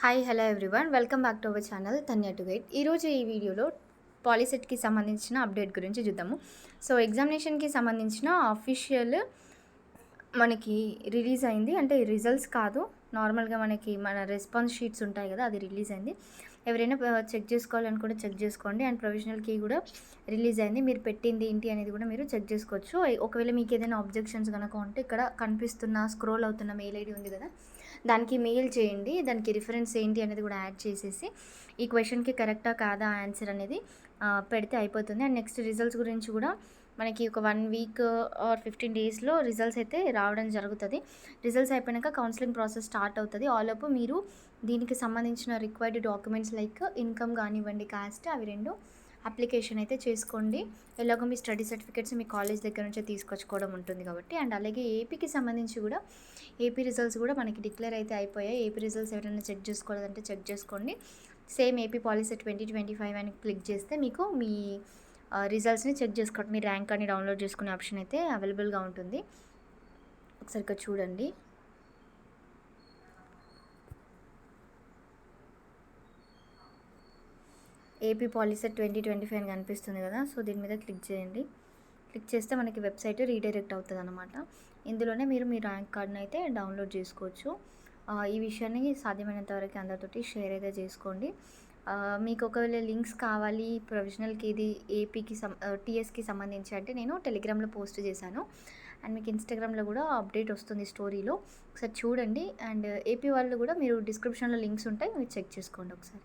Hi hello everyone welcome back to our channel Tanya to guide. ఈరోజు ఈ వీడియోలో పాలిసెట్కి సంబంధించిన అప్డేట్ గురించి చూద్దాము. సో ఎగ్జామినేషన్కి సంబంధించిన అఫీషియల్ మనకి రిలీజ్ అయింది. అంటే రిజల్ట్స్ కాదు, నార్మల్గా మన రెస్పాన్స్ షీట్స్ ఉంటాయి కదా, అది రిలీజ్ అయింది. ఎవరైనా చెక్ చేసుకోవాలని కూడా చెక్ చేసుకోండి. అండ్ ప్రొవిజనల్కి కూడా రిలీజ్ అయింది. మీరు పెట్టింది ఏంటి అనేది కూడా మీరు చెక్ చేసుకోవచ్చు. ఒకవేళ మీకు ఏదైనా ఆబ్జెక్షన్స్ కనుక ఉంటే ఇక్కడ కనిపిస్తున్న స్క్రోల్ అవుతున్న మెయిల్ ఐడి ఉంది కదా, దానికి మెయిల్ చేయండి. దానికి రిఫరెన్స్ ఏంటి అనేది కూడా యాడ్ చేసేసి ఈ క్వశ్చన్కి కరెక్టా కాదా ఆన్సర్ అనేది పెడితే అయిపోతుంది. అండ్ నెక్స్ట్ రిజల్ట్స్ గురించి కూడా మనకి ఒక 1 వీక్ ఆర్ 15 డేస్లో రిజల్ట్స్ అయితే రావడం జరుగుతుంది. రిజల్ట్స్ అయిపోయాక కౌన్సిలింగ్ ప్రాసెస్ స్టార్ట్ అవుతుంది. ఆలోపు మీరు దీనికి సంబంధించిన రిక్వైర్డ్ డాక్యుమెంట్స్ లైక్ ఇన్కమ్ కానివ్వండి, కాస్ట్, అవి రెండు అప్లికేషన్ అయితే చేసుకోండి. ఎలాగో మీ స్టడీ సర్టిఫికేట్స్ మీ కాలేజ్ దగ్గర నుంచే తీసుకొచ్చుకోవడం ఉంటుంది కాబట్టి. అండ్ అలాగే ఏపీకి సంబంధించి కూడా ఏపీ రిజల్ట్స్ కూడా మనకి డిక్లేర్ అయితే అయిపోయాయి. ఏపీ రిజల్ట్స్ ఎవరైనా చెక్ చేసుకోవాలంటే చెక్ చేసుకోండి. సేమ్ ఏపీ పాలిసీ 2025 అని క్లిక్ చేస్తే మీకు మీ రిజల్ట్స్ని చెక్ చేసుకోవడం, మీ ర్యాంక్ అని డౌన్లోడ్ చేసుకునే ఆప్షన్ అయితే అవైలబుల్గా ఉంటుంది. ఒకసారి ఇక్కడ చూడండి. ఏపీ పాలిసీ 2025 అని కనిపిస్తుంది కదా, సో దీని మీద క్లిక్ చేయండి. క్లిక్ చేస్తే మనకి వెబ్సైట్ రీడైరెక్ట్ అవుతుంది అనమాట. ఇందులోనే మీరు మీ ర్యాంక్ కార్డ్ని అయితే డౌన్లోడ్ చేసుకోవచ్చు. ఈ విషయాన్ని సాధ్యమైనంత వరకు అందరితోటి షేర్ అయితే చేసుకోండి. మీకు ఒకవేళ లింక్స్ కావాలి ప్రొవిజనల్కి, ఇది ఏపీకి టీఎస్కి సంబంధించి అంటే నేను టెలిగ్రామ్లో పోస్ట్ చేశాను. అండ్ మీకు ఇన్స్టాగ్రామ్లో కూడా అప్డేట్ వస్తుంది స్టోరీలో, ఒకసారి చూడండి. అండ్ ఏపీ వాళ్ళు కూడా మీరు డిస్క్రిప్షన్లో లింక్స్ ఉంటాయి, మీరు చెక్ చేసుకోండి ఒకసారి.